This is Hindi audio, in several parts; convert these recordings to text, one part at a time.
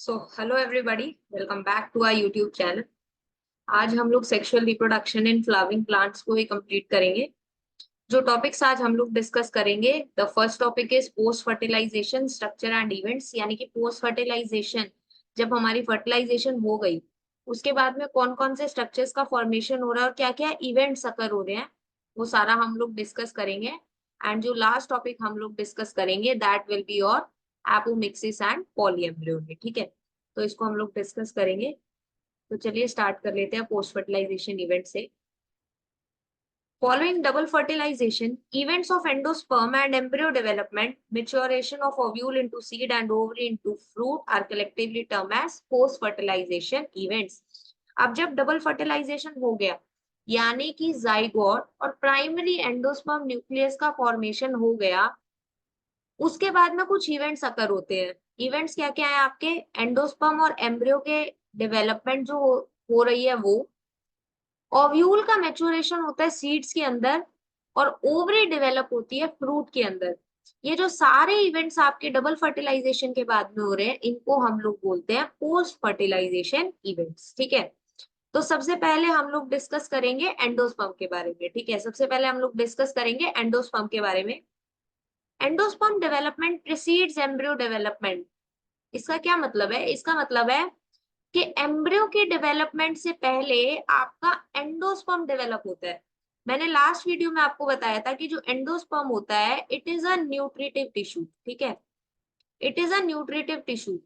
So hello everybody, welcome back to our YouTube channel. आज हम लोग sexual reproduction in flowering plants को ही कंप्लीट करेंगे। जो टॉपिक्स आज हम लोग डिस्कस करेंगे, the first topic is post fertilisation structure and events, यानी कि पोस्ट फर्टिलाइजेशन, जब हमारी फर्टिलाइजेशन हो गई उसके बाद में कौन कौन से स्ट्रक्चर्स का फॉर्मेशन हो रहा है और क्या क्या इवेंट्स अकर हो रहे हैं, वो सारा हम लोग डिस्कस करेंगे। एंड जो लास्ट टॉपिक हम लोग डिस्कस करेंगे that will be your apomixis and polyembryony. ठीक है, तो इसको हम लोग डिस्कस करेंगे। तो चलिए स्टार्ट कर लेते हैं पोस्ट फर्टिलाइजेशन इवेंट से। Following double fertilization, events of endosperm and embryo development, maturation of ovule into seed and ovary into fruit are collectively termed as post-fertilization events. अब जब डबल फर्टिलाइजेशन हो गया, यानी कि जाइगोट और प्राइमरी एंडोस्पर्म न्यूक्लियस का फॉर्मेशन हो गया, उसके बाद में कुछ इवेंट्स अकर होते हैं। इवेंट्स क्या क्या है आपके? एंडोस्पर्म और एम्ब्रियो के डेवलपमेंट जो हो रही है वो, ओव्यूल का मैच्योरेशन होता है सीड्स के अंदर, और ओवरी डेवलप होती है फ्रूट के अंदर। ये जो सारे इवेंट्स आपके डबल फर्टिलाइजेशन के बाद में हो रहे हैं, इनको हम लोग बोलते हैं पोस्ट फर्टिलाइजेशन इवेंट्स। ठीक है, तो सबसे पहले हम लोग डिस्कस करेंगे एंडोस्पर्म के बारे में। ठीक है, सबसे पहले हम लोग डिस्कस करेंगे एंडोस्पर्म के बारे में। Endosperm development precedes embryo development. इसका क्या मतलब है? इसका मतलब है कि एम्ब्रियो के डेवलपमेंट से पहले आपका एंडोस्पर्म डेवलप होता है। मैंने लास्ट वीडियो में आपको बताया था कि जो एंडोस्पर्म होता है it is a nutritive tissue. ठीक है, it is a nutritive tissue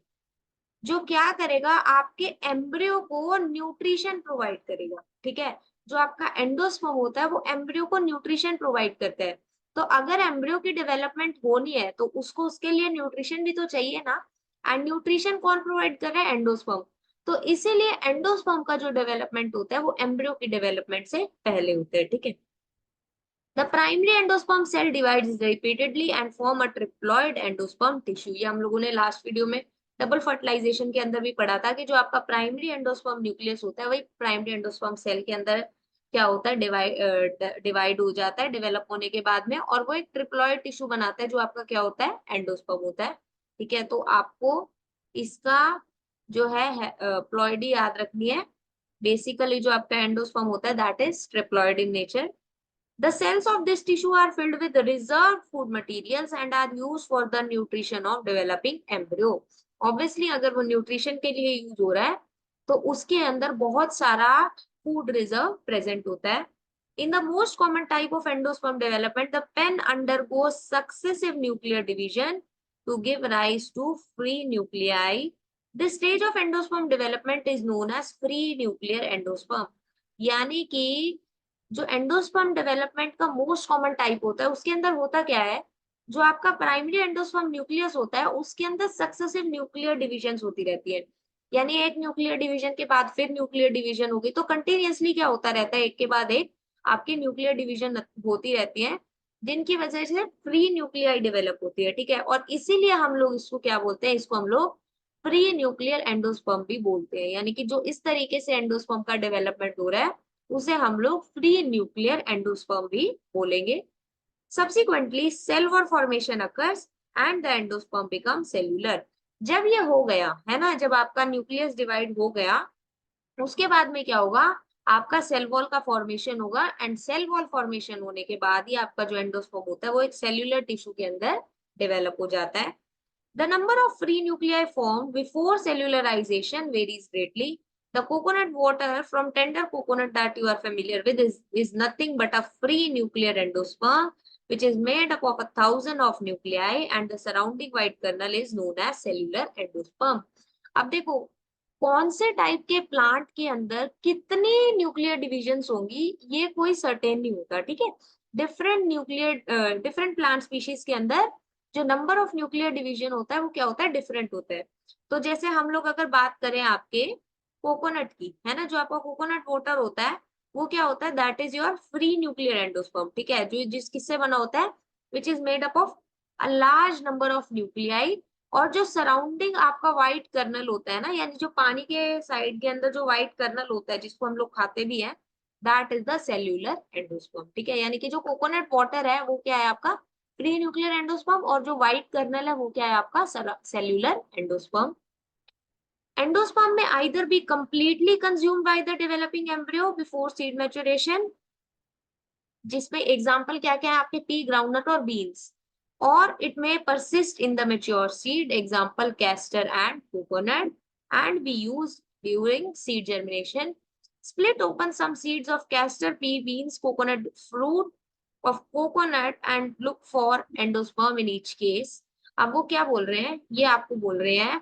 जो क्या करेगा, आपके एम्ब्रियो को न्यूट्रिशन प्रोवाइड करेगा। ठीक है, जो आपका एंडोस्पर्म होता है वो एम्ब्रियो को न्यूट्रिशन प्रोवाइड करता है। तो अगर एम्ब्रियो की डेवलपमेंट होनी है तो उसको उसके लिए न्यूट्रिशन भी तो चाहिए ना, एंड न्यूट्रिशन कौन प्रोवाइड कर रहा है? एंडोस्पर्म। तो इसीलिए एंडोस्पर्म का जो डेवलपमेंट होता है वो एम्ब्रियो की डेवलपमेंट से पहले होता है। ठीक है, the primary endosperm cell divides repeatedly and form a triploid endosperm tissue. ये हम लोगों ने लास्ट वीडियो में डबल फर्टिलाइजेशन के अंदर भी पढ़ा था कि जो आपका प्राइमरी एंडोस्पर्म न्यूक्लियस होता है वही प्राइमरी एंडोस्पर्म सेल के अंदर क्या होता है, डिवाइड हो जाता है डेवलप होने के बाद में, और वो एक ट्रिप्लॉइड टिश्यू बनाता है जो आपका क्या होता है? एंडोस्पर्म होता है। ठीक है, तो आपको इसका जो है प्लॉइडी याद रखनी है। बेसिकली जो आपका एंडोस्पर्म होता है that is triploid in nature. The cells of this tissue are filled with reserved food materials and are used for the nutrition of developing embryo. Obviously, अगर वो न्यूट्रिशन के लिए यूज हो रहा है तो उसके अंदर बहुत सारा फूड रिजर्व प्रेजेंट होता है। In the most common type of endosperm development, the pen undergoes successive nuclear division to give rise to free nuclei. This stage of endosperm development is known as free nuclear endosperm. यानी कि जो एंडोस्पर्म डेवलपमेंट का मोस्ट कॉमन टाइप होता है उसके अंदर होता क्या है, जो आपका प्राइमरी एंडोस्पर्म न्यूक्लियस होता है उसके अंदर सक्सेसिव न्यूक्लियर डिविजन्स होती रहती है। यानी एक न्यूक्लियर डिवीजन के बाद फिर न्यूक्लियर डिवीजन होगी, तो कंटिन्यूअसली क्या होता रहता है, एक के बाद एक आपकी न्यूक्लियर डिवीजन होती रहती है, जिनकी वजह से फ्री न्यूक्लियाई डेवलप होती है। ठीक है, और इसीलिए हम लोग इसको क्या बोलते हैं, इसको हम लोग फ्री न्यूक्लियर एंडोस्पर्म भी बोलते हैं। यानी कि जो इस तरीके से एंडोस्पर्म का डेवलपमेंट हो रहा है उसे हम लोग फ्री न्यूक्लियर एंडोस्पर्म भी बोलेंगे। Subsequently, cell wall formation occurs and the endosperm becomes cellular. जब ये हो गया है ना, जब आपका न्यूक्लियस डिवाइड हो गया उसके बाद में क्या होगा, आपका सेल वॉल का फॉर्मेशन होगा, एंड सेल वॉल फॉर्मेशन होने के बाद ही आपका जो एंडोस्पर्म होता है वो एक सेल्यूलर टिश्यू के अंदर डेवलप हो जाता है। The number of free nuclei formed before cellularization varies greatly. The coconut water from tender coconut that you are familiar with is nothing but a free nuclear endosperm, which is made up of 1,000 of nuclei, and the surrounding white kernel is known as cellular endosperm. अब देखो कौन से टाइप के प्लांट के अंदर कितनी न्यूक्लियर डिविजन्स होंगी ये कोई सर्टेन नहीं होता। ठीक है, डिफरेंट प्लांट स्पीशीज के अंदर जो नंबर ऑफ न्यूक्लियर डिवीजन होता है वो क्या होता है, डिफरेंट होता है। तो जैसे हम लोग अगर बात करें आपके कोकोनट की, है ना, जो आपका कोकोनट वाटर होता है वो क्या होता है, that is your free nuclear endosperm. ठीक है, जो जिस किससे बना होता है, which is made up of a large number of nuclei. और जो सराउंडिंग आपका व्हाइट कर्नल होता है ना, यानी जो पानी के साइड के अंदर जो व्हाइट कर्नल होता है जिसको हम लोग खाते भी हैं, that is the cellular endosperm. ठीक है, यानी कि जो कोकोनट वाटर है वो क्या है आपका प्री न्यूक्लियर एंडोस्पर्म, और जो व्हाइट कर्नल है वो क्या है आपका सेल्यूलर एंडोस्पर्म। एंडोस्पर्म में either be completely consumed by the developing embryo before seed maturation, जिसमें एग्जाम्पल क्या क्या है आपके, पी ग्राउंडनट और बीन्स, और इट में persist in the mature seed, example castor and coconut, and B use during seed germination. Split open some seeds of castor, pea, beans, coconut, fruit of coconut and look for endosperm in each case. अब वो क्या बोल रहे हैं, ये आपको बोल रहे हैं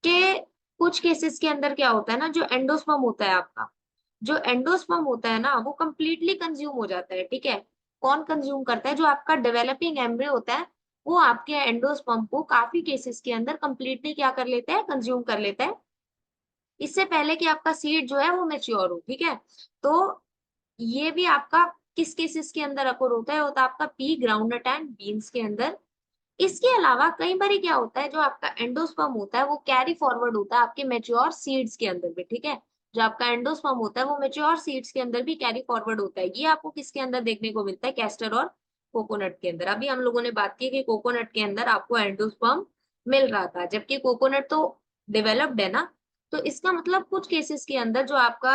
कि कुछ केसेस के अंदर क्या होता है ना, जो एंडोस्पर्म होता है आपका, जो एंडोस्पर्म होता है ना, वो कंप्लीटली कंज्यूम हो जाता है, ठीक है. कौन कंज्यूम करता है, जो आपका डेवलपिंग एम्ब्रियो होता है, वो आपके एंडोस्पर्म को काफी केसेस के अंदर कंप्लीटली क्या कर लेता है, कंज्यूम कर लेता है, इससे पहले कि आपका सीड जो है वो मेच्योर हो, ठीक है. तो ये भी आपका किस केसेस के अंदर अकोर होता है, होता है आपका पी ग्राउंडनट एंड बीन्स के अंदर. इसके अलावा कई बार क्या होता है, जो आपका एंडोस्पर्म होता है वो कैरी फॉरवर्ड होता है आपके मेच्योर सीड्स के अंदर भी, ठीक है. जो आपका एंडोस्पर्म होता है वो मेच्योर सीड्स के अंदर भी कैरी फॉरवर्ड होता है. ये आपको किसके अंदर देखने को मिलता है, कैस्टर और कोकोनट के अंदर. अभी हम लोगों ने बात की कि कोकोनट के अंदर आपको एंडोस्पर्म मिल रहा था, जबकि कोकोनट तो डेवलप्ड है ना. तो इसका मतलब कुछ केसेस के अंदर जो आपका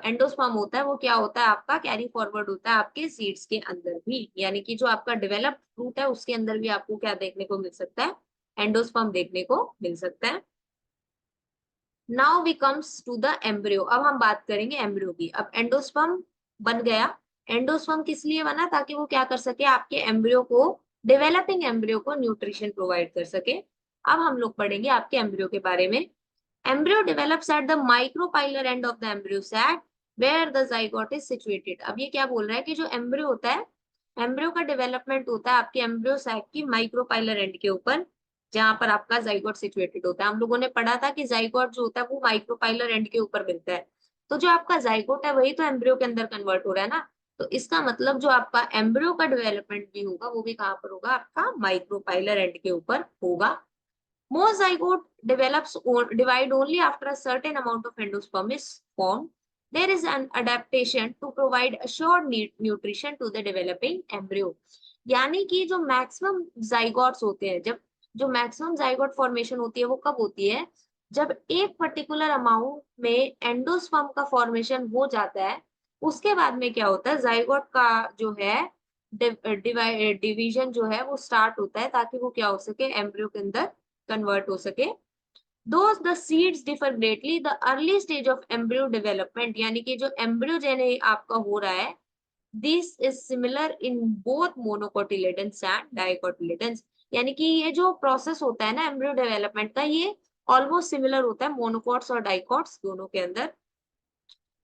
एंडोस्पर्म होता है वो क्या होता है, आपका कैरी फॉरवर्ड होता है आपके सीड्स के अंदर भी, यानी कि जो आपका डेवलप्ड फ्रूट है उसके अंदर भी आपको क्या देखने को मिल सकता है, एंडोस्पर्म देखने को मिल सकता है. Now we comes to the embryo. अब हम बात करेंगे एम्ब्रियो की. अब एंडोस्पर्म बन गया. एंडोस्पर्म किस लिए बना, ताकि वो क्या कर सके, आपके एम्ब्रियो को, डेवलपिंग एम्ब्रियो को न्यूट्रिशन प्रोवाइड कर सके. अब हम लोग पढ़ेंगे आपके एम्ब्रियो के बारे में. Embryo develops at the micropylar end of the embryo sac where the zygote is situated. अब ये क्या बोल रहा है कि जो एम्ब्रियो होता है, एम्ब्रियो का डेवलपमेंट होता है आपके एम्ब्रियो सैक की माइक्रोपाइलर एंड के ऊपर, जहां पर आपका जाइगोट सिचुएटेड होता है. हम लोगों ने पढ़ा था कि जाइगोट जो होता है वो माइक्रोपाइलर एंड के ऊपर मिलता है. तो जो आपका जाइगोट है वही तो एम्ब्रियो के अंदर कन्वर्ट हो रहा है ना. तो इसका मतलब जो आपका एम्ब्रियो का डेवलपमेंट भी होगा वो भी कहाँ पर होगा, आपका माइक्रोपाइलर एंड के ऊपर होगा. Most zygote divide only after a certain amount of endosperm is formed. There is an adaptation to provide assured nutrition to the developing embryo. यानी कि जो मैक्सिमम जाइगोट्स होते हैं, जब जो मैक्सिमम जाइगोट फॉर्मेशन होती है वो कब होती है, जब एक पर्टिकुलर अमाउंट में एंडोस्पर्म का फॉर्मेशन हो जाता है. उसके बाद में क्या होता है, जाइगोट का जो है डिवीजन जो है वो स्टार्ट होता है, ताकि वो क्या हो सके, एम्ब्रियो के अंदर कन्वर्ट हो सके. Those the seeds differ greatly. The early stage of embryo development, यानी कि जो एम्ब्रियो जेने आपका हो रहा है, this is similar in both monocotyledons and dicotyledons. यानी कि ये जो प्रोसेस होता है ना एम्ब्रियो डेवलपमेंट का, ये ऑलमोस्ट सिमिलर होता है मोनोकॉट्स और डाइकॉट्स दोनों के अंदर.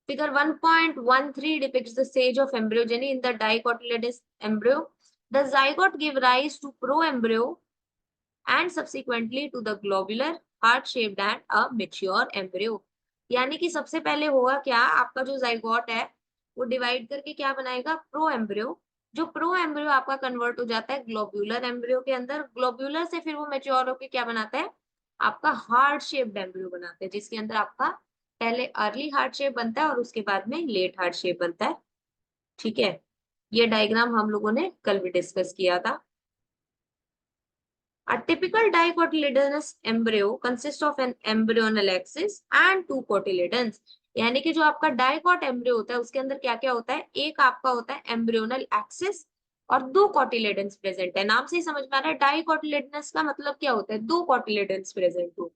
Figure 1.13 depicts the stage of embryogeny in the dicotyledonous embryo. The zygote give rise to proembryo and subsequently to the globular heart shaped and a mature embryo. यानी कि सबसे पहले होगा क्या, आपका जो जाइगोट है वो डिवाइड करके क्या बनाएगा, प्रो एम्ब्रियो. जो प्रो एम्ब्रियो आपका कन्वर्ट हो जाता है ग्लोब्यूलर एम्ब्रियो के अंदर. ग्लोब्यूलर से फिर वो मेच्योर होकर क्या बनाता है, आपका हार्ट शेप्ड एम्ब्रियो बनाता है, जिसके अंदर आपका पहले अर्ली हार्ट शेप बनता है और उसके बाद में लेट हार्ट शेप बनता है, ठीक है. ये डायग्राम हम लोगों ने कल भी डिस्कस किया था. A typical dicotyledonous embryo consists of an embryonal axis and two cotyledons. यानी कि जो आपका डाइकॉट एम्ब्रियो होता है उसके अंदर क्या क्या होता है, एक आपका होता है एम्ब्रियोनल एक्सिस और दो कॉटिलेडन्स प्रेजेंट है. नाम से ही समझ में आ रहा है डाइकोटिलेडनस का मतलब क्या होता है, दो कॉटिलेडन्स प्रेजेंट हो.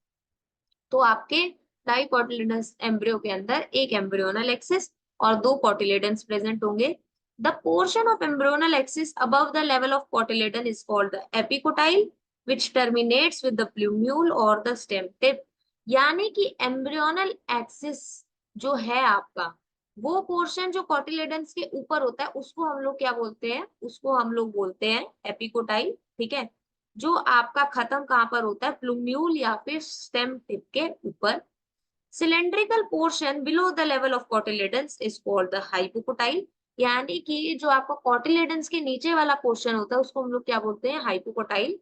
तो आपके डाइकोटिलेडनस एम्ब्रियो के अंदर एक एम्ब्रियोनल एक्सिस और दो कॉटिलेडन्स प्रेजेंट होंगे. The portion of embryonal axis above the level of cotyledon is called the epicotyle, which terminates with the plumule or the stem tip. यानी कि एम्ब्रियोनल एक्सिस जो है आपका, वो पोर्शन जो कॉटिलेडन्स के ऊपर होता है उसको हम लोग क्या बोलते हैं, उसको हम लोग बोलते हैं एपिकोटाइल, ठीक है. जो आपका खत्म कहाँ पर होता है, प्लूम्यूल या फिर स्टेम टिप के ऊपर. Cylindrical portion below the level of cotyledons is called the hypocotyl. यानी कि जो आपका कॉटिलेडन्स के नीचे वाला पोर्शन होता है उसको हम लोग क्या बोलते हैं, hypocotyl.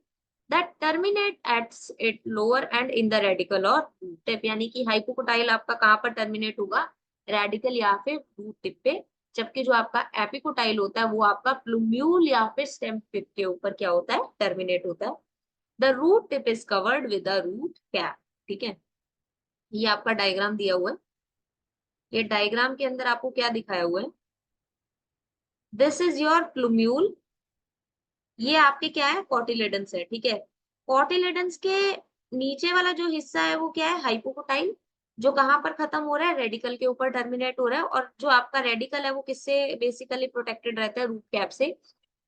That terminate at it lower and in the radical और रूट टिप. यानी कि हाइपोकोटाइल आपका कहाँ पर टर्मिनेट होगा, रेडिकल या फिर रूट टिप पे. जबकि जो आपका एपिकोटाइल होता है वो आपका प्लूम्यूल या फिर स्टेम टिप के ऊपर क्या होता है, टर्मिनेट होता है. The root tip is covered with the root cap, ठीक है. ये आपका डायग्राम दिया हुआ है। ये डायग्राम के अंदर आपको क्या दिखाया हुआ है, दिस इज योर प्लूम्यूल। ये आपके क्या है, कॉटिलेडन्स है, ठीक है। कॉटिलेडन्स के नीचे वाला जो हिस्सा है वो क्या है, हाइपोकोटाइल, जो कहाँ पर खत्म हो रहा है, रेडिकल के ऊपर टर्मिनेट हो रहा है। और जो आपका रेडिकल है वो किससे बेसिकली प्रोटेक्टेड रहता है, रूट कैप से।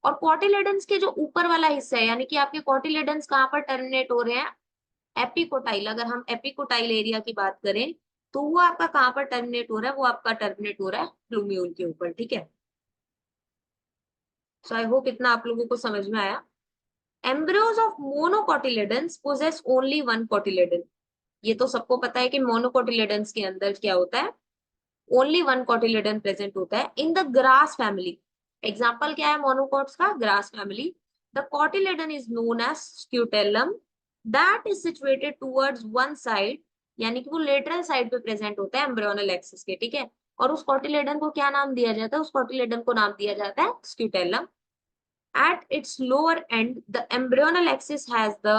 और कॉटिलेडन्स के जो ऊपर वाला हिस्सा है, यानी कि आपके कॉटिलेडन्स कहाँ पर टर्मिनेट हो रहे हैं, एपिकोटाइल। अगर हम एपिकोटाइल एरिया की बात करें तो वो आपका कहाँ पर टर्मिनेट हो रहा है, वो आपका टर्मिनेट हो रहा है प्लूम्यूल के ऊपर, ठीक है। सो आई होप इतना आप लोगों को समझ में आया। Embryos of monocotyledons possess only one cotyledon. ये तो सबको पता है कि मोनोकोटिलेडन्स के अंदर क्या होता है, ओनली वन कोटिलेडन प्रेजेंट होता है in the grass family. Example क्या है मोनोकॉट्स का, grass family. The cotyledon is known as scutellum that is situated towards one side, यानी कि वो लेटरल साइड पे प्रेजेंट होता है एम्ब्रियोनल एक्सिस के, ठीक है। और उस कोटिलेडन को क्या नाम दिया जाता है, उस कोटिलेडन को नाम दिया जाता है scutellum. At its lower end, the embryonal axis has the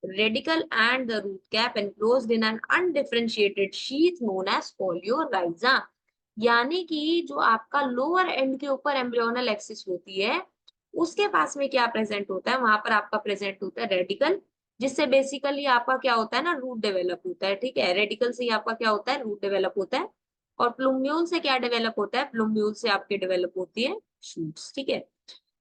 radicle and the root cap enclosed in an undifferentiated sheath known as polyorhiza। यानी कि जो आपका लोअर एंड के ऊपर एम्ब्रियोनल एक्सिस होती है, उसके पास में क्या प्रेजेंट होता है, वहां पर आपका प्रेजेंट होता है रेडिकल, जिससे बेसिकली आपका क्या होता है ना, रूट डेवलप होता है, ठीक है। रेडिकल से ही आपका क्या होता है, रूट डेवलप होता है। और प्लूम्यूल से क्या डेवलप होता है, प्लूम्यूल से आपके डेवलप होती है शूट्स, ठीक है।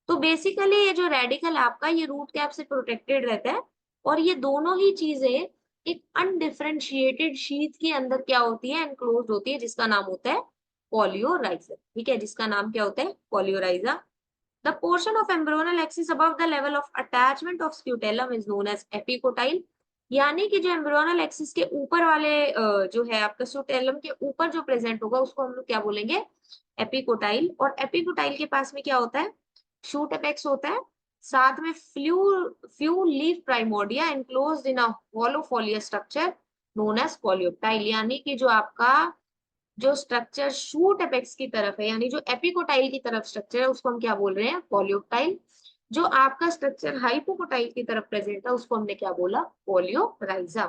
तो बेसिकली ये जो रेडिकल आपका ये रूट कैप से प्रोटेक्टेड रहता है। और ये दोनों ही चीजें एक अनडिफरेंशिएटेड शीथ के अंदर क्या होती है, एनक्लोज्ड होती है, जिसका नाम होता है पॉलियोराइजा, ठीक है, जिसका नाम क्या होता है, पॉलियोराइजा। The portion of embryonal axis above the level of attachment of scutellum is known as epicotyl. यानी कि जो एम्ब्रियोनल एक्सिस के ऊपर वाले जो है आपका स्क्यूटेलम के ऊपर जो प्रेजेंट होगा उसको हम लोग क्या बोलेंगे, एपिकोटाइल। और एपिकोटाइल के पास में क्या होता है, शूट अपेक्स होता है, साथ में few leaf primordia enclosed in a hollow foliar structure known as coleoptile. यानी कि जो आपका जो स्ट्रक्चर शूट अपेक्स की तरफ है, यानी जो एपिकोटाइल की तरफ स्ट्रक्चर है, उसको हम क्या बोल रहे हैं, पॉलियोप्टाइल। जो आपका स्ट्रक्चर हाइपोकोटाइल की तरफ प्रेजेंट है उसको हमने क्या बोला, पॉलियोराइजा,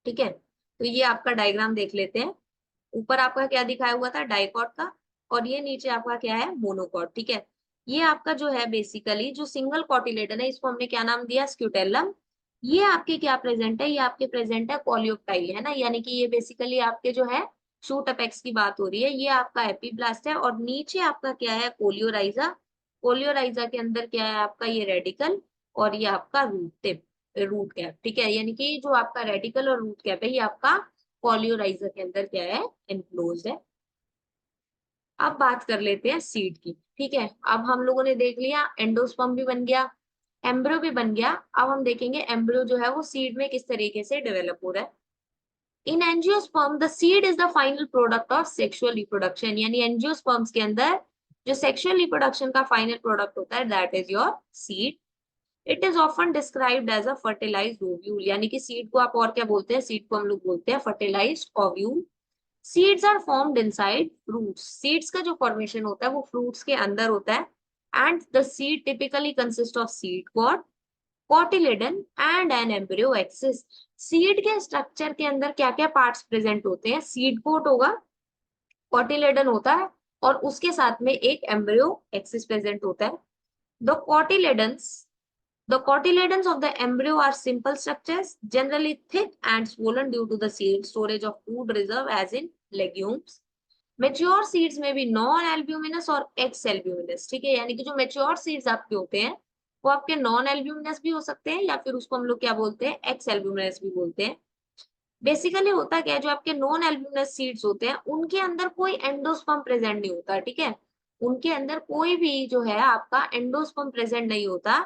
ठीक है। तो ये आपका डायग्राम देख लेते हैं। ऊपर आपका क्या दिखाया हुआ था, डाइकॉट का, और ये नीचे आपका क्या है, मोनोकॉट, ठीक है। ये आपका जो है बेसिकली जो सिंगल कॉटिलेडन है, इसको हमने क्या नाम दिया, स्क्यूटेलम। ये आपके क्या प्रेजेंट है, ये आपके प्रेजेंट है पॉलियोप्टाइल, है ना। यानी कि ये बेसिकली आपके जो है शूट अपेक्स की बात हो रही है। ये आपका एपीब्लास्ट है और नीचे आपका क्या है, कोलियोराइजा। कोलियोराइजा के अंदर क्या है आपका, ये रेडिकल, और ये आपका रूट टिप, रूट कैप, ठीक है। यानी कि जो आपका रेडिकल और रूट कैप है ये आपका पॉलियोराइजर के अंदर क्या है, एनक्लोज्ड है। अब बात कर लेते हैं सीड की, ठीक है। अब हम लोगों ने देख लिया एंडोस्पर्म भी बन गया, एम्ब्रियो भी बन गया। अब हम देखेंगे एम्ब्रियो जो है वो सीड में किस तरीके से डेवलप हो रहा है। In angiosperm the seed is the final product of sexual reproduction. यानी एंजियोस्पर्म्स के अंदर जो सेक्सुअल रिप्रोडक्शन का फाइनल प्रोडक्ट होता है that is your seed. It is often described as a fertilised ovule. यानी कि सीड को आप और क्या बोलते हैं, सीड को हम लोग बोलते हैं fertilised ovule. Seeds are formed inside fruits. Seeds का जो फॉर्मेशन होता है वो फ्रूट्स के अंदर होता है। And the seed typically consist of seed pod, cotyledon and an embryo axis. Seed के स्ट्रक्चर के अंदर क्या क्या पार्ट्स प्रेजेंट होते हैं, सीड कोट होगा, कोटिलेडन होता है, और उसके साथ में एक एम्ब्रियो एक्सिस प्रेजेंट होता है। The cotyledons The cotyledons of the embryo are simple structures, generally thick and swollen due to the seed storage of food reserve as in legumes. Mature seeds may be non-albuminous और ex-albuminous, ठीक है। यानी कि जो mature seeds आपके होते हैं वो आपके non-albuminous भी हो सकते हैं, या फिर उसको हम लोग क्या बोलते हैं, ex-albuminous भी बोलते हैं। बेसिकली होता क्या है, जो आपके नॉन एल्ब्यूमिनस सीड्स होते हैं उनके अंदर कोई एंडोस्पर्म प्रेजेंट नहीं होता, ठीक है। उनके अंदर कोई भी जो है आपका एंडोस्पर्म प्रेजेंट नहीं होता,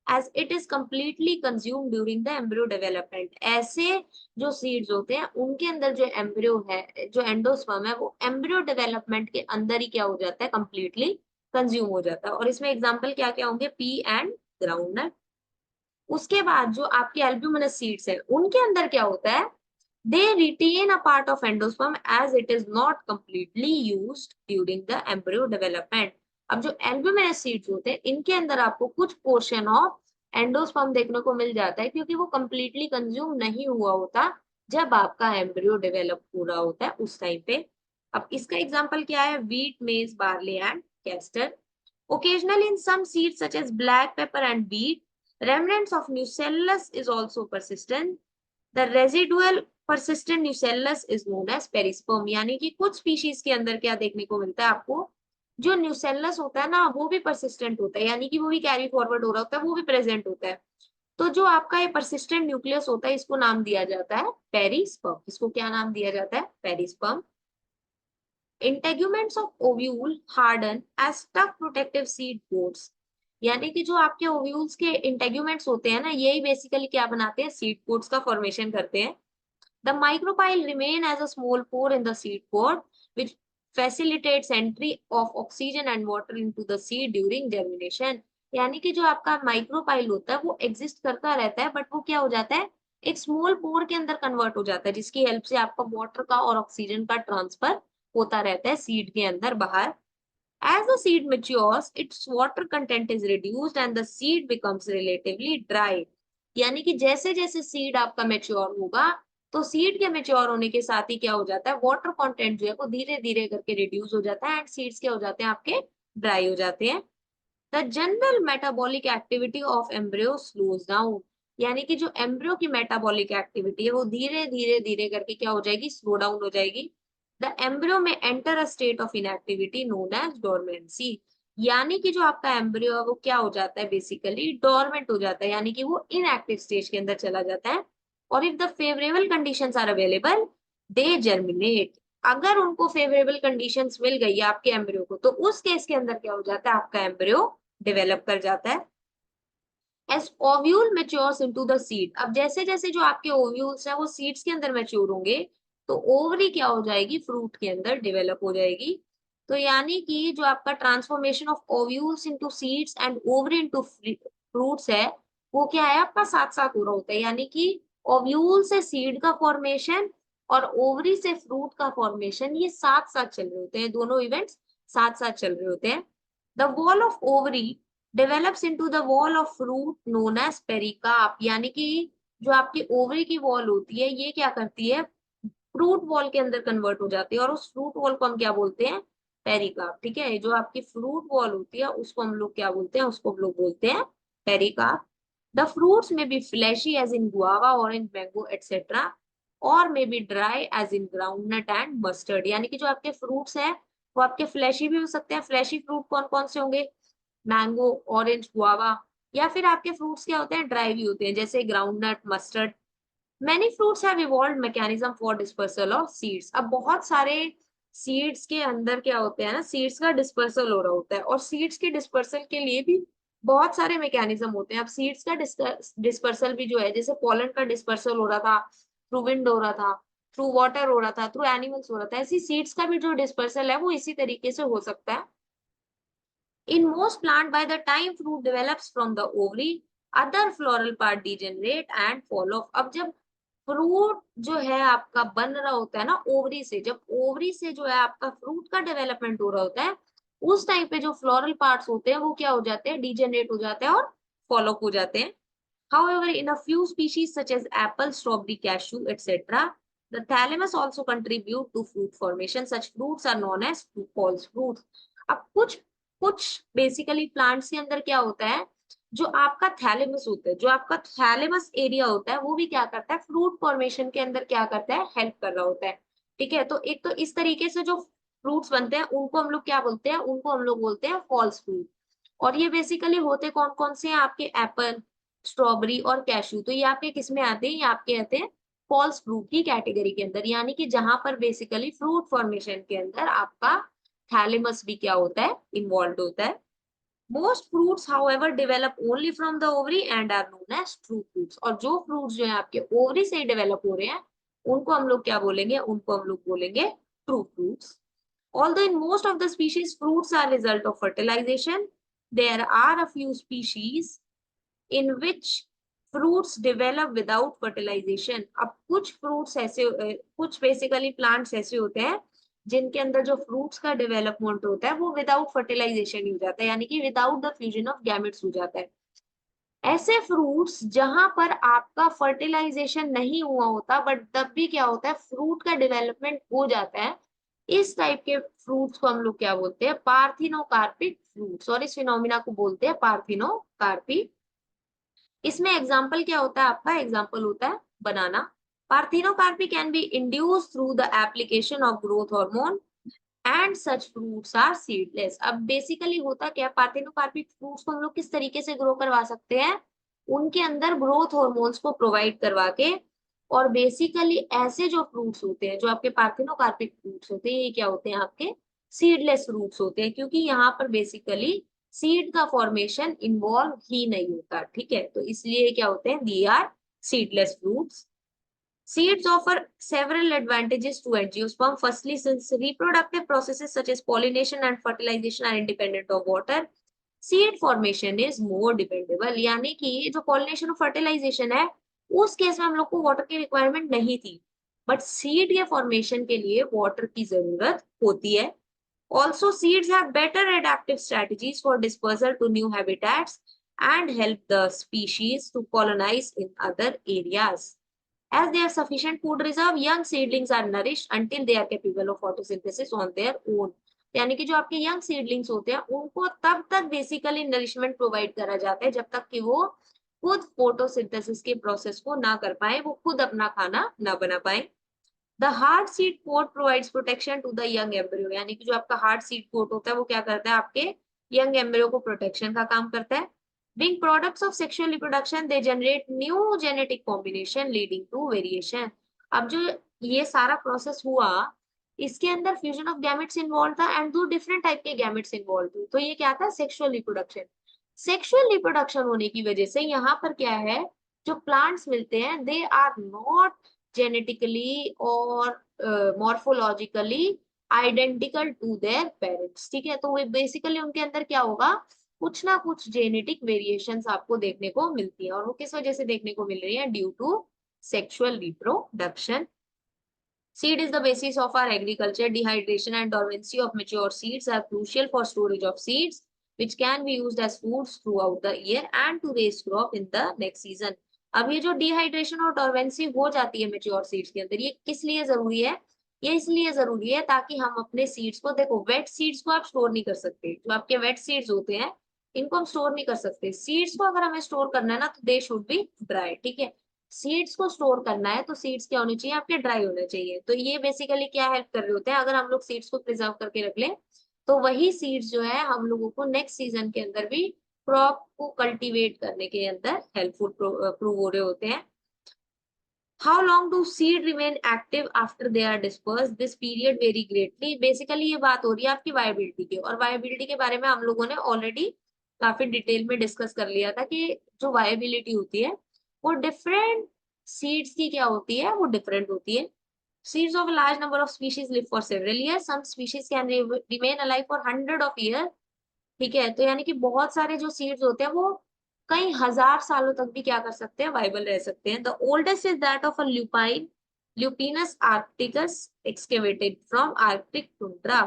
as it is completely consume during the embryo development. ऐसे जो सीड्स होते हैं उनके अंदर जो एम्ब्रियो है, जो एंडोस्पर्म है, वो एम्ब्रियो डेवलपमेंट के अंदर ही क्या हो जाता है, कंप्लीटली कंज्यूम हो जाता है। और इसमें एग्जाम्पल क्या क्या होंगे, पी एंड ग्राउंडनट। उसके बाद जो आपके एल्ब्यूमिनस सीड्स है उनके अंदर क्या होता है, they retain a part of endosperm as it is not completely used during the embryo development। अब जो एल्ब्यूमिनस सीड्स होते हैं इनके अंदर आपको कुछ पोर्शन ऑफ एंडोस्पर्म देखने को मिल जाता है, क्योंकि वो कंप्लीटली कंज्यूम नहीं हुआ होता जब आपका एम्ब्रियो डेवलप हो रहा होता है उस टाइम पे। अब इसका एग्जांपल क्या है, व्हीट, मेज, barley and castor. Occasionally in some seeds such as black pepper and beet, remnants of nucellus is also persistent. The residual persistent nucellus is known as perisperm। यानी कि कुछ स्पीशीज के अंदर क्या देखने को मिलता है आपको, जो न्यूसेलस होता है ना वो भी परसिस्टेंट होता है, यानी कि वो भी कैरी फॉरवर्ड हो रहा होता है, वो भी प्रेजेंट होता है। तो जो आपका ये परसिस्टेंट न्यूक्लियस होता है इसको नाम दिया जाता है पेरिस्पर्म। इसको क्या नाम दिया जाता है, perisperm. Integuments of ovule harden as tough protective seed coats. यानी कि जो आपके ओव्यूल्स के इंटेग्यूमेंट्स होते हैं ना, यही बेसिकली क्या बनाते हैं, सीड कोट्स का फॉर्मेशन करते हैं। The micropyle remain as a small pore in the seed coat which facilitates entry of oxygen and water into the seed during germination। यानी कि जो आपका माइक्रोपाइल होता है वो एग्जिस्ट करता रहता है, बट वो क्या हो जाता है, एक स्मॉल पोर के अंदर कन्वर्ट हो जाता है, जिसकी हेल्प से आपका वाटर का और ऑक्सीजन का ट्रांसफर होता रहता है सीड के अंदर बाहर। As the seed matures, its water content is reduced and the seed becomes relatively dry। यानी कि जैसे जैसे सीड आपका मेच्योर होगा, तो सीड के मेच्योर होने के साथ ही क्या हो जाता है, वाटर कंटेंट जो है वो धीरे धीरे करके रिड्यूस हो जाता है एंड सीड्स क्या हो जाते हैं आपके, ड्राई हो जाते हैं। The general metabolic activity of embryo slows down. यानी कि जो एम्ब्रियो की मेटाबॉलिक एक्टिविटी है वो धीरे धीरे धीरे करके क्या हो जाएगी, स्लो डाउन हो जाएगी। द एम्ब्रियो में enter a state of inactivity known as dormancy. यानी कि जो आपका एम्ब्रियो है वो क्या हो जाता है, बेसिकली डोरमेंट हो जाता है, यानी कि वो इनएक्टिव स्टेज के अंदर चला जाता है। और if the favourable conditions are available, they germinate. अगर उनको फेवरेबल कंडीशंस मिल गई है आपके एम्ब्रियो को, तो उस केस के अंदर क्या हो जाता है, आपका एम्ब्रियो डेवलप कर जाता है। As ovule matures into the seed. अब जैसे जैसे जो आपके ओव्यूल्स हैं वो सीड्स के अंदर मैच्योर होंगे, तो ओवरी क्या हो जाएगी, फ्रूट के अंदर डेवलप हो जाएगी। तो यानी कि जो आपका transformation of ovules into seeds and ovary into fruits है, वो क्या है आपका साथ साथ हो रहा होता है। यानी कि ओव्यूल से सीड का फॉर्मेशन और ओवरी से फ्रूट का फॉर्मेशन ये साथ साथ चल रहे होते हैं, दोनों इवेंट्स साथ साथ चल रहे होते हैं। The wall of ovary develops into the wall of fruit known as pericarp। यानी कि जो आपकी ओवरी की वॉल होती है ये क्या करती है, फ्रूट वॉल के अंदर कन्वर्ट हो जाती है, और उस फ्रूट वॉल को हम क्या बोलते हैं, पेरिकार्प। ठीक है, जो आपकी फ्रूट वॉल होती है उसको हम लोग क्या बोलते हैं, उसको हम लोग बोलते हैं pericarp. The fruits may be fleshy as in guava, orange, mango etcetera, और may be dry as in groundnut and mustard. यानी कि जो आपके फ्रूट्स हैं वो आपके फ्लैशी भी हो सकते हैं। फ्लैशी फ्रूट कौन कौन से होंगे, मैंगो, ऑरेंज, गुआवा। या फिर आपके फ्रूट्स क्या होते हैं, ड्राई भी होते हैं, जैसे groundnut, mustard. Many fruits have evolved mechanism for dispersal of seeds. अब बहुत सारे सीड्स के अंदर क्या होते हैं ना, सीड्स का डिस्पर्सल हो रहा होता है, और सीड्स के डिस्पर्सल के लिए भी बहुत सारे मैकेनिज्म होते हैं। अब सीड्स का डिस्पर्सल भी जो है, जैसे पोलन का डिस्पर्सल हो रहा था थ्रू विंड हो रहा था, थ्रू वाटर हो रहा था, थ्रू एनिमल्स हो रहा था, ऐसी सीड्स का भी जो डिस्पर्सल है वो इसी तरीके से हो सकता है। In most plant, by the time fruit develops from the ovary, other floral part degenerate and fall off। अब जब फ्रूट जो है आपका बन रहा होता है ना ओवरी से, जब ओवरी से जो है आपका फ्रूट का डेवलपमेंट हो रहा होता है, उस टाइम पे जो फ्लोरल पार्ट्स होते हैं वो क्या हो जाते हैं, डिजेनरेट हो जाते हैं और फॉल ऑफ हो जाते हैं। However, in a few species such as apple, strawberry, cashew, etc., the thalamus also contribute to fruit formation. Such fruits are known as false fruits। अब कुछ कुछ बेसिकली प्लांट्स के अंदर क्या होता है, जो आपका थैलेमस होता है, जो आपका थैलेमस एरिया होता है वो भी क्या करता है, फ्रूट फॉर्मेशन के अंदर क्या करता है, हेल्प कर रहा होता है। ठीक है, तो एक तो इस तरीके से जो फ्रूट्स बनते हैं उनको हम लोग क्या बोलते हैं, उनको हम लोग बोलते हैं फॉल्स फ्रूट। और ये बेसिकली होते कौन कौन से हैं, आपके एप्पल, स्ट्रॉबेरी और कैशू। तो ये आपके किस में आते हैं, ये आपके आते हैं फॉल्स फ्रूट की कैटेगरी के अंदर। यानी कि जहां पर बेसिकली फ्रूट फॉर्मेशन के अंदर आपका थैलेमस भी क्या होता है, इन्वॉल्व होता है। Most fruits however develop only from the ovary and are known as true fruits. और जो फ्रूट्स जो है आपके ओवरी से ही डेवलप हो रहे हैं उनको हम लोग क्या बोलेंगे, उनको हम लोग बोलेंगे true fruits. Although in most of the species fruits are result of fertilization, there are a few species in which fruits develop without fertilization। अब कुछ fruits ऐसे कुछ बेसिकली plants ऐसे होते हैं जिनके अंदर जो fruits का डेवलपमेंट होता है वो विदाउट फर्टिलाइजेशन ही हो जाता है, यानी कि without the fusion of gametes हो जाता है। ऐसे फ्रूट्स जहां पर आपका फर्टिलाइजेशन नहीं हुआ होता बट तब भी क्या होता है, फ्रूट का डेवलपमेंट हो जाता है, इस टाइप के फ्रूट्स को हम लोग क्या बोलते हैं, पार्थिनोकार्पिक फ्रूट्स, और इस फिनोमिना को बोलते हैं पार्थिनोकार्पी। इसमें एग्जाम्पल क्या होता है आपका, एग्जाम्पल होता है banana. Parthenocarpy can be induce through the application of growth hormone and such fruits are seedless. अब बेसिकली होता क्या है, पार्थिनोकार्पिक फ्रूट्स को हम लोग किस तरीके से ग्रो करवा सकते हैं, उनके अंदर ग्रोथ हार्मोन्स को प्रोवाइड करवा के। और बेसिकली ऐसे जो फ्रूट्स होते हैं, जो आपके पार्थिनोकार्पिक फ्रूट्स होते हैं, ये क्या होते हैं आपके सीडलेस फ्रूट्स होते हैं, क्योंकि यहाँ पर बेसिकली सीड का फॉर्मेशन इन्वॉल्व ही नहीं होता, ठीक है, तो इसलिए क्या होते हैं, they are seedless fruits. Seeds offer several advantages to angiosperm. Firstly, since reproductive processes such as pollination and fertilization are independent of water, seed formation is more dependable. यानी कि जो pollination और fertilization है, उस केस में हम लोग को water की requirement नहीं थी, but seed के formation के लिए water की जरूरत होती है। Also, seeds have better adaptive strategies for dispersal to new habitats and help the species to colonize in other areas. As they have sufficient food reserve, young seedlings are nourished until they are capable of photosynthesis on their own. यानी कि जो आपके यंग सीडलिंग्स होते हैं, उनको तब तक बेसिकली नरिशमेंट प्रोवाइड करा जाता है जब तक कि वो खुद फोटोसिंथेसिस के प्रोसेस को ना कर पाए, वो खुद अपना खाना ना बना पाए। The hard seed coat provides protection to the young embryo, यानी कि जो आपका हार्ड सीड कोट होता है वो क्या करता है, आपके यंग एम्ब्रियो को प्रोटेक्शन का काम करता है। Being products of sexual reproduction, they generate new genetic combination leading to variation. अब जो ये सारा प्रोसेस हुआ, इसके अंदर फ्यूजन ऑफ गैमेट्स इन्वॉल्व था एंड दो डिफरेंट टाइप के गैमेट्स इन्वॉल्व थे, तो ये क्या था, सेक्सुअल रिप्रोडक्शन। सेक्सुअल रिप्रोडक्शन होने की वजह से यहाँ पर क्या है, जो प्लांट्स मिलते हैं, दे आर नॉट जेनेटिकली और morphologically identical to their parents, ठीक है, तो वो बेसिकली उनके अंदर क्या होगा, कुछ ना कुछ जेनेटिक वेरिएशंस आपको देखने को मिलती है, और वो किस वजह से देखने को मिल रही है, due to sexual reproduction. Seed is the basis of our agriculture. Dehydration and dormancy of mature seeds are crucial for storage of seeds, which can be used as foods throughout the year and to raise crop in the next season. अब ये जो डिहाइड्रेशन और डोरमेंसी हो जाती है मेच्योर सीड्स के अंदर, ये किस लिए जरूरी है, ये इसलिए जरूरी है ताकि हम अपने सीड्स को, देखो वेट सीड्स को आप स्टोर नहीं कर सकते, जो आपके वेट सीड्स होते हैं इनको हम स्टोर नहीं कर सकते। सीड्स को अगर हमें स्टोर करना है ना, तो दे शुड बी ड्राई, ठीक है, सीड्स को स्टोर करना है तो सीड्स क्या होनी चाहिए, आपके ड्राई होने चाहिए। तो ये बेसिकली क्या हेल्प कर रहे होते हैं, अगर हम लोग सीड्स को प्रिजर्व करके रख लें, तो वही सीड्स जो है हम लोगों को नेक्स्ट सीजन के अंदर भी क्रॉप को कल्टीवेट करने के अंदर हेल्पफुल प्रूव हो रहे होते हैं। How long do seed remain active after they are dispersed? This period vary greatly. Basically ये बात हो रही है आपकी वायबिलिटी की, और वायबिलिटी के बारे में हम लोगों ने ऑलरेडी काफी डिटेल में डिस्कस कर लिया था कि जो वायबिलिटी होती है वो डिफरेंट सीड्स की क्या होती है, वो डिफरेंट होती है। Seeds of a large number of species live for several years. Some species can remain alive for hundred of years. ठीक है, तो यानी कि बहुत सारे जो सीड्स होते हैं वो कई हजार सालों तक भी क्या कर सकते हैं, वाइबल रह सकते हैं। The oldest is that of a lupine Lupinus arcticus excavated from Arctic tundra.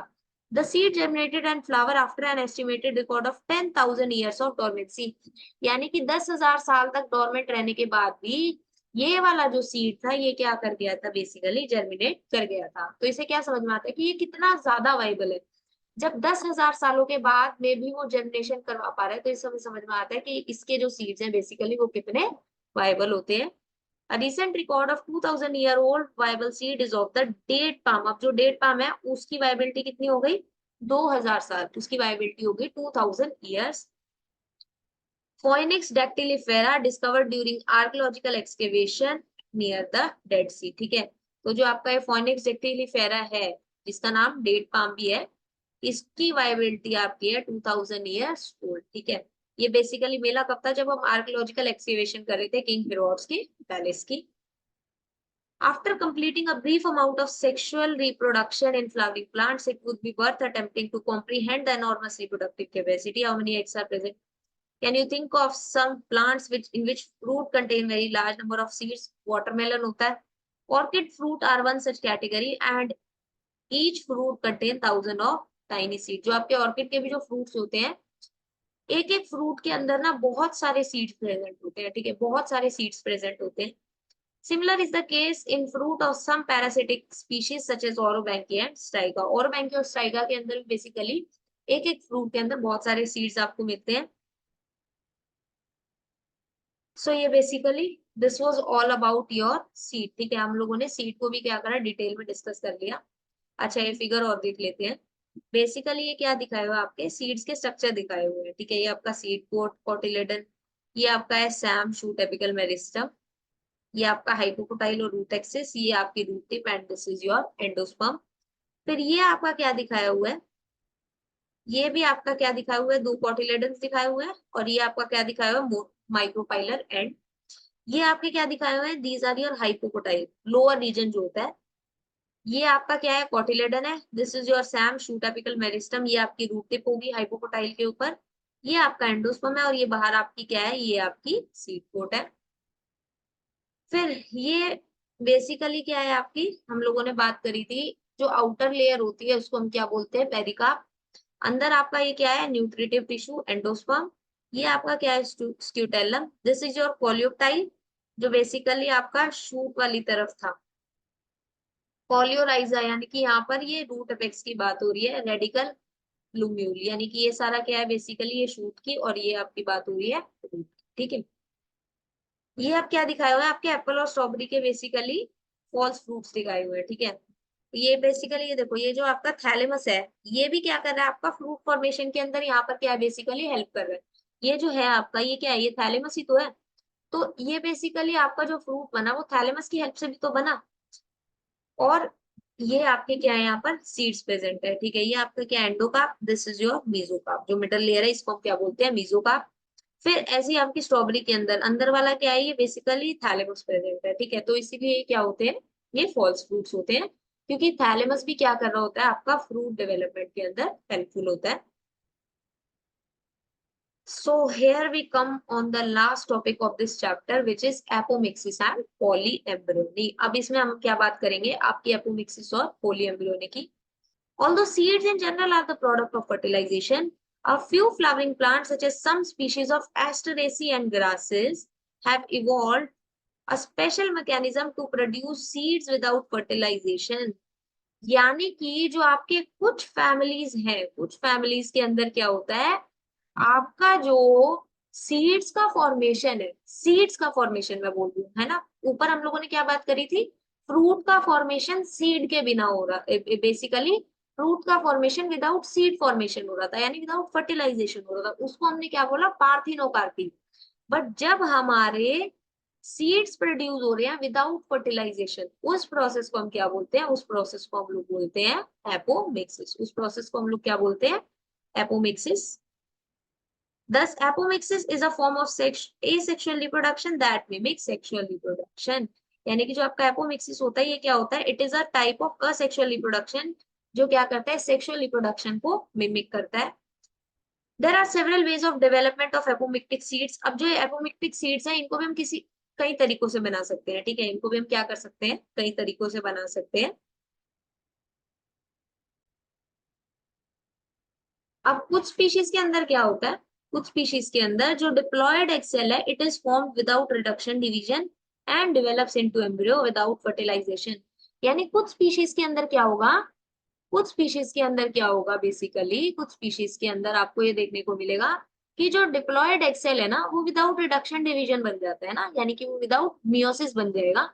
The seed germinated and flower after an estimated record of 10,000 years of dormancy, यानी कि 10,000 साल तक डोरमेंट रहने के बाद भी ये वाला जो सीड था ये क्या कर गया था, बेसिकली जर्मिनेट कर गया था। तो इसे क्या समझ में आता है कि ये कितना ज्यादा वाइबल है, जब 10,000 सालों के बाद में भी वो जनरेशन करवा पा रहा है, तो इस समय समझ में आता है कि इसके जो सीड्स हैं बेसिकली वो कितने वायबल होते हैं। A recent record of 2000 year old viable seed is of the date palm. अब जो डेट पाम है उसकी वायबिलिटी कितनी हो गई, 2000 साल, उसकी वायबिलिटी हो गई 2000 years. Phoenix dactylifera discovered during archaeological excavation near the Dead Sea, ठीक है, तो जो आपका ये फोनिक्स डेक्टिलिफेरा है, जिसका नाम डेट पाम भी है, इसकी वायबिलिटी आपकी है 2000 ईयर्स ओल्ड, ठीक है। ये बेसिकली मेला कब था, जब हम आर्कियोलॉजिकल एक्सकेवेशन कर रहे थे किंग हेरोड्स की पैलेस की। After completing a brief amount of sexual reproduction in flowering plants, it would be worth attempting to comprehend the enormous reproductive capacity. How many eggs are present? Can you think of some plants in which fruit contain very large number of seeds? Watermelon होता है, orchid fruit are one such category and each fruit contain thousand of tiny seeds. जो आपके orchid के भी जो fruits होते हैं एक एक फ्रूट के अंदर ना बहुत सारे सीड्स प्रेजेंट होते हैं, ठीक है, बहुत सारे सीड्स प्रेजेंट होते हैं। Similar is the case in fruit of some parasitic species such as Orobanche and Striga. Orobanche और स्टाइगा के अंदर भी बेसिकली एक एक फ्रूट के अंदर बहुत सारे सीड्स आपको मिलते हैं। सो ये basically this was all about your seed, ठीक है, हम लोगों ने सीड को भी क्या करा, डिटेल में डिस्कस कर लिया। अच्छा, ये फिगर और देख लेते हैं। बेसिकली ये क्या दिखाए हुए आपके सीड्स के स्ट्रक्चर दिखाए हुए हैं, ठीक है, ये आपका सीड कोट कोटिलेडन, ये आपका है सैम शूट एपिकल मेरिस्टम, ये आपका हाइपोकोटाइल और रूट एक्सिस, ये आपकी root tip and this is your endosperm. फिर ये आपका क्या दिखाया हुआ है, ये भी आपका क्या दिखाया हुआ है, दो कोटिलेडन्स दिखाए हुए हैं, और ये आपका क्या दिखाया हुआ है, माइक्रोपाइलर एंड। ये आपके क्या दिखाए हुए हैं, these are your hypocotyl lower region जो होता है। ये आपका क्या है, कोटिलेडन है, this is your SAM shoot apical meristem, ये आपकी रूट टिप होगी हाइपोकोटाइल के ऊपर। ये आपका एंडोस्पर्म है, और ये बाहर आपकी क्या है, ये आपकी सीड कोट है। फिर ये बेसिकली क्या है आपकी, हम लोगों ने बात करी थी, जो आउटर लेयर होती है उसको हम क्या बोलते हैं, पेरिकार्प। अंदर आपका ये क्या है, न्यूट्रिटिव टिश्यू एंडोस्पर्म। ये आपका क्या है, स्क्यूटेलम, दिस इज योर कोलियोटाइल, जो बेसिकली आपका शूट वाली तरफ था। कोलियोराइजा यानी कि यहाँ पर ये रूट अपेक्स की बात हो रही है, रेडिकल लुम्यूल यानी कि ये सारा क्या है, बेसिकली ये शूट की, और ये आपकी बात हो रही है रूट, ठीक है। ये आप क्या दिखाए हुए हैं, आपके एप्पल और स्ट्रॉबेरी के बेसिकली फॉल्स फ्रूट्स दिखाए हुए हैं, ठीक है। ये बेसिकली ये देखो, ये जो आपका थैलेमस है, ये भी क्या कर रहा है, आपका फ्रूट फॉर्मेशन के अंदर यहाँ पर क्या है, बेसिकली हेल्प कर रहा है। ये जो है आपका, ये क्या है, ये थैलेमस ही तो है। तो ये बेसिकली आपका जो फ्रूट बना वो थैलेमस की हेल्प से भी तो बना। और ये आपके क्या है, यहाँ पर सीड्स प्रेजेंट है, ठीक है। ये आपका क्या, endocarp, this is your mesocarp, जो मिडल लेयर है इसको हम क्या बोलते हैं, मीजोकार्प। फिर ऐसे ही आपकी स्ट्रॉबेरी के अंदर अंदर वाला क्या है, ये बेसिकली थैलेमस प्रेजेंट है, ठीक है। तो इसीलिए ये क्या होते हैं, ये फॉल्स फ्रूट्स होते हैं, क्योंकि थैलेमस भी क्या कर रहा होता है, आपका फ्रूट डेवलपमेंट के अंदर हेल्पफुल होता है। So here we come on the last topic of this chapter, which is apomixis and polyembryony. अब इसमें हम क्या बात करेंगे, आपकी apomixis और polyembryony की। Although seeds in general are the product of fertilization, a few flowering plants such as some species of asteraceae and grasses have evolved a special mechanism to produce seeds without fertilization. यानी कि जो आपके कुछ फैमिलीज हैं, कुछ फैमिलीज के अंदर क्या होता है, आपका जो सीड्स का फॉर्मेशन है, सीड्स का फॉर्मेशन मैं बोल रही हूँ, है ना। ऊपर हम लोगों ने क्या बात करी थी, फ्रूट का फॉर्मेशन सीड के बिना हो रहा, बेसिकली फ्रूट का फॉर्मेशन विदाउट सीड फॉर्मेशन हो रहा था, यानी विदाउट फर्टिलाइजेशन हो रहा था, उसको हमने क्या बोला, पार्थिनोकार्पी। बट जब हमारे सीड्स प्रोड्यूस हो रहे हैं विदाउट फर्टिलाइजेशन, उस प्रोसेस को हम क्या बोलते हैं, उस प्रोसेस को हम लोग बोलते हैं एपोमिक्सिस। उस प्रोसेस को हम लोग क्या बोलते हैं, apomixis. Thus, apomixis is a form of asexual reproduction that mimics sexual reproduction. यानी कि जो आपका apomixis होता है, ये क्या होता है, it is a type of asexual reproduction, जो क्या करता है, सेक्सुअल रिप्रोडक्शन को मिमिक करता है। There are several ways of development of apomictic seeds. अब जो apomictic seeds हैं, इनको भी हम किसी कई तरीकों से बना सकते हैं, ठीक है, इनको भी हम क्या कर सकते हैं, कई तरीकों से बना सकते हैं। अब कुछ स्पीशीज के अंदर क्या होता है, कुछ स्पीशीज के अंदर जो डिप्लॉयड एग सेल है, it is formed without reduction division and develops into embryo without fertilization. यानी कुछ स्पीशीज के अंदर क्या होगा, कुछ स्पीशीज के अंदर क्या होगा, बेसिकली कुछ स्पीशीज के अंदर आपको ये देखने को मिलेगा कि जो डिप्लॉयड एग सेल है ना, वो विदाउट रिडक्शन डिवीजन बन जाता है ना, यानी कि वो विदाउट मियोसिस बन जाएगा,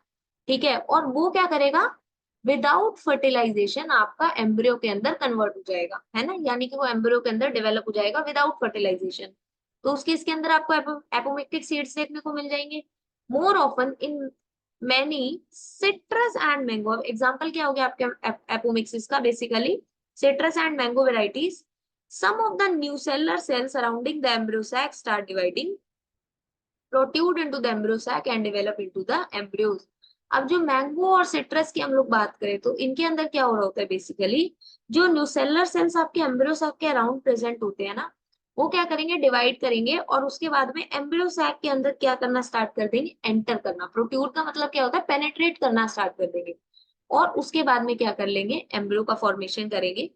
ठीक है। और वो क्या करेगा, विदाउट फर्टिलाइजेशन आपका एम्ब्रियो के अंदर कन्वर्ट हो जाएगा, है ना, यानी कि वो एम्ब्रियो के अंदर डेवलप हो जाएगा विदाउट फर्टिलाइजेशन। तो उसके इसके अंदर आपको एपोमिक्टिक सीड्स देखने को मिल जाएंगे। More often in many citrus and mango. अब एग्जाम्पल क्या हो गया आपके एपोमिक्सिस का, basically citrus and mango varieties. Some of the nucellar cells surrounding the embryo sac start dividing, protrude into the embryo sac and develop into the embryos. अब जो मैंगो और सिट्रस की हम लोग बात करें, तो इनके अंदर क्या हो रहा होता है, बेसिकली जो न्यूसेलर सेल्स आपके एम्ब्रियो सैक के अराउंड प्रेजेंट होते हैं ना, वो क्या करेंगे, डिवाइड करेंगे, और उसके बाद में एम्ब्रियो सैक के अंदर क्या करना स्टार्ट कर देंगे, एंटर करना। प्रोट्यूड का मतलब क्या होता है, पेनेट्रेट करना स्टार्ट कर देंगे, और उसके बाद में क्या कर लेंगे, एम्ब्रियो का फॉर्मेशन करेंगे।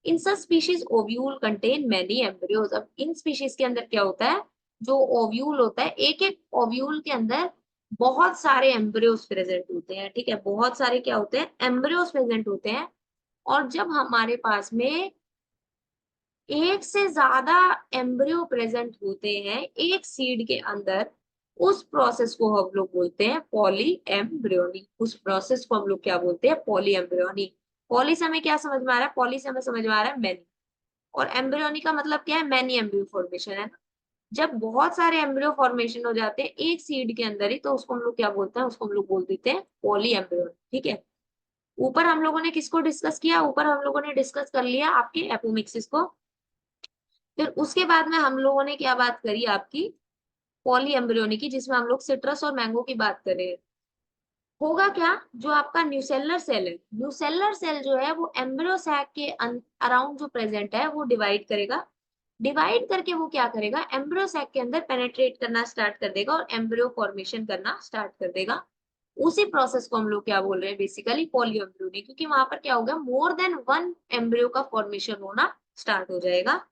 इन सब species ovule contain many embryos. अब इन स्पीशीज के अंदर क्या होता है, जो ओव्यूल होता है, एक एक ओव्यूल के अंदर बहुत सारे एम्ब्रियोज प्रेजेंट होते हैं, ठीक है, बहुत सारे क्या होते हैं, एम्ब्रियोज प्रेजेंट होते हैं। और जब हमारे पास में एक से ज्यादा एम्ब्रियो प्रेजेंट होते हैं एक सीड के अंदर, उस प्रोसेस को हम लोग बोलते हैं पॉली एम्ब्रियोनी। उस प्रोसेस को हम लोग क्या बोलते हैं, पॉली एम्ब्रियोनी। पॉली से हमें क्या समझ में आ रहा है, पॉली से हमें समझ में आ रहा है मैनी, और एम्ब्रियोनी का मतलब क्या है, मैनी एम्ब्रियो फॉर्मेशन है ना। जब बहुत सारे एम्ब्रियो फॉर्मेशन हो जाते हैं एक सीड के अंदर ही, तो उसको हम लोग क्या बोलते हैं, उसको हम लोग बोल देते हैं पॉली एम्ब्रियोनी, ठीक है। ऊपर हम लोगों ने किसको डिस्कस किया, ऊपर हम लोगों ने डिस्कस कर लिया आपके एपोमिक्सिस को। फिर उसके बाद में हम लोगों ने क्या बात करी, आपकी पॉली एम्ब्रियोनी की, जिसमें हम लोग सिट्रस और मैंगो की बात कर रहे हैं। होगा क्या, जो आपका न्यूसेलर सेल है, न्यूसेलर सेल जो है वो एम्ब्रियो सैक के अराउंड जो प्रेजेंट है वो डिवाइड करेगा। डिवाइड करके वो क्या करेगा, एम्ब्रियो सैक के अंदर पेनेट्रेट करना स्टार्ट कर देगा और एम्ब्रियो फॉर्मेशन करना स्टार्ट कर देगा। उसी प्रोसेस को हम लोग क्या बोल रहे हैं, बेसिकली पॉली एम्ब्रियोनी, क्योंकि वहां पर क्या होगा, मोर देन वन एम्ब्रियो का फॉर्मेशन होना स्टार्ट हो जाएगा।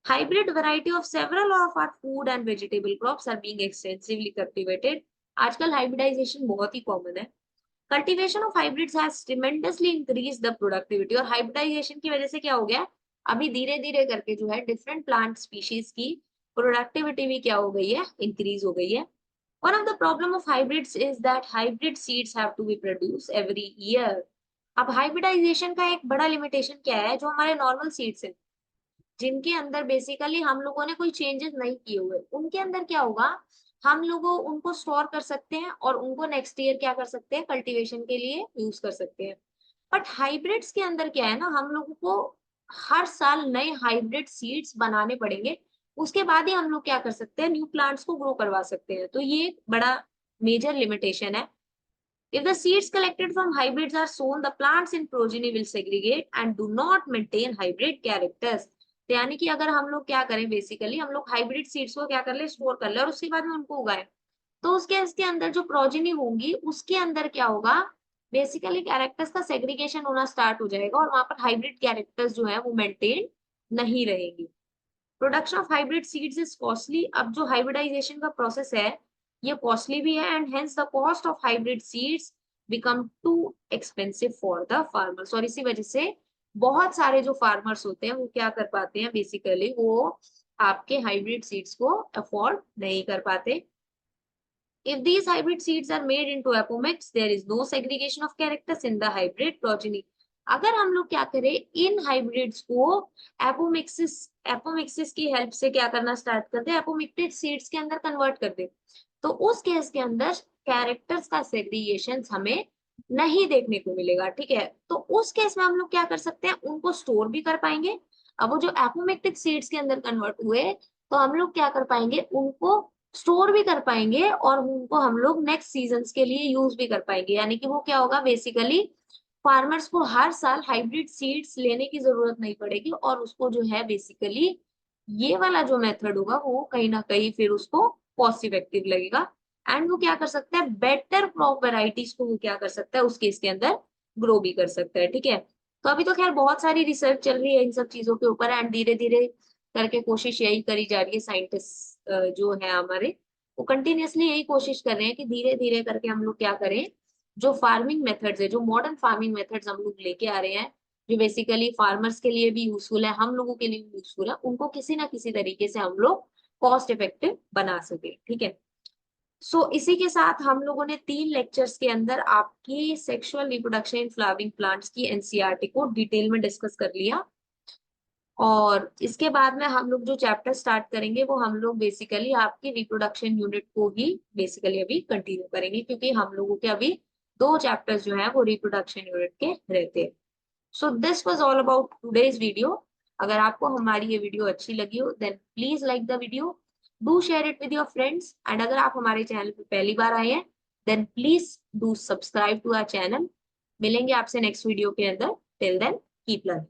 Hybrid variety of several of our food and vegetable crops are being extensively cultivated. आजकल hybridization बहुत ही common है। Cultivation of hybrids has tremendously increased the productivity, और hybridization की वजह से क्या हो गया, अभी धीरे धीरे करके जो है different plant species की productivity भी क्या हो गई है, increase हो गई है। One of the problem of hybrids is that hybrid seeds have to be produced every year. अब hybridization का एक बड़ा limitation क्या है, जो हमारे normal seeds हैं, जिनके अंदर बेसिकली हम लोगों ने कोई चेंजेस नहीं किए हुए, उनके अंदर क्या होगा, हम लोगों उनको स्टोर कर सकते हैं और उनको नेक्स्ट ईयर क्या कर सकते हैं, कल्टीवेशन के लिए यूज कर सकते हैं। बट हाइब्रिड्स के अंदर क्या है ना, हम लोगों को हर साल नए हाइब्रिड सीड्स बनाने पड़ेंगे, उसके बाद ही हम लोग क्या कर सकते हैं, न्यू प्लांट्स को ग्रो करवा सकते हैं। तो ये एक बड़ा मेजर लिमिटेशन है। If the seeds collected from hybrids are sown, the plants in progeny will segregate and do not maintain hybrid characters. तो यानी कि अगर हम लोग क्या करें, बेसिकली हम लोग हाइब्रिड सीड्स को क्या कर ले, स्टोर कर ले और उसके बाद में उनको उगाएं, तो उसके इसके अंदर जो प्रोजेनी होंगी उसके अंदर क्या होगा, बेसिकली कैरेक्टर्स का सेग्रीगेशन होना स्टार्ट हो जाएगा और वहां पर हाइब्रिड कैरेक्टर्स जो है वो मेंटेन नहीं रहेंगे। Production of hybrid seeds is costly. अब जो हाइब्रिडाइजेशन का प्रोसेस है ये कॉस्टली भी है, and hence the cost of hybrid seeds become too expensive for the farmers. और इसी वजह से बहुत सारे जो फार्मर्स होते हैं वो क्या कर पाते हैं, बेसिकली वो आपके हाइब्रिड सीड्स को अफोर्ड नहीं कर पाते। If these hybrid seeds are made into apomix, there is no segregation of characters in the hybrid progeny. अगर हम लोग क्या करें, इन हाइब्रिड्स को एपोमिक्सिस एपोमिक्सिस की हेल्प से क्या करना स्टार्ट कर दे, एपोमिक्टिक सीड्स के अंदर कन्वर्ट कर दे, तो उस केस के अंदर कैरेक्टर्स का सेग्रीगेशन हमें नहीं देखने को मिलेगा, ठीक है। तो उस केस में हम लोग क्या कर सकते हैं, उनको स्टोर भी कर पाएंगे। अब वो जो एपोमिक्टिक सीड्स के अंदर कन्वर्ट हुए, तो हम लोग क्या कर पाएंगे, उनको स्टोर भी कर पाएंगे और उनको हम लोग नेक्स्ट सीजन्स के लिए यूज भी कर पाएंगे। यानी कि वो क्या होगा, बेसिकली फार्मर्स को हर साल हाइब्रिड सीड्स लेने की जरूरत नहीं पड़ेगी, और उसको जो है बेसिकली ये वाला जो मेथड होगा वो कहीं ना कहीं फिर उसको कॉस्ट इफेक्टिव लगेगा, एंड वो क्या कर सकता है, बेटर क्रॉप वेराइटीज को वो क्या कर सकता है, उसके इसके अंदर ग्रो भी कर सकता है, ठीक है। तो अभी तो खैर बहुत सारी रिसर्च चल रही है इन सब चीजों के ऊपर, एंड धीरे धीरे करके कोशिश यही करी जा रही है, साइंटिस्ट जो है हमारे, वो कंटिन्यूअसली यही कोशिश कर रहे हैं कि धीरे धीरे करके हम लोग क्या करें, जो फार्मिंग मेथड्स है, जो मॉडर्न फार्मिंग मेथड्स हम लोग लेके आ रहे हैं, जो बेसिकली फार्मर्स के लिए भी यूजफुल है, हम लोगों के लिए भी यूजफुल है, उनको किसी ना किसी तरीके से हम लोग कॉस्ट इफेक्टिव बना सके, ठीक है। इसी के साथ हम लोगों ने 3 लेक्चर्स के अंदर आपकी sexual reproduction in flowering plants की एनसीईआरटी को डिटेल में डिस्कस कर लिया, और इसके बाद में हम लोग जो चैप्टर स्टार्ट करेंगे वो हम लोग बेसिकली आपकी रिप्रोडक्शन यूनिट को ही बेसिकली अभी कंटिन्यू करेंगे, क्योंकि हम लोगों के अभी 2 चैप्टर्स जो है वो रिप्रोडक्शन यूनिट के रहते हैं। So this was all about today's video. अगर आपको हमारी ये वीडियो अच्छी लगी हो then please like the video, do share it with your friends, and अगर आप हमारे चैनल पे पहली बार आए हैं then please do subscribe to our channel. मिलेंगे आपसे नेक्स्ट वीडियो के अंदर, टिल देन कीप लर्निंग।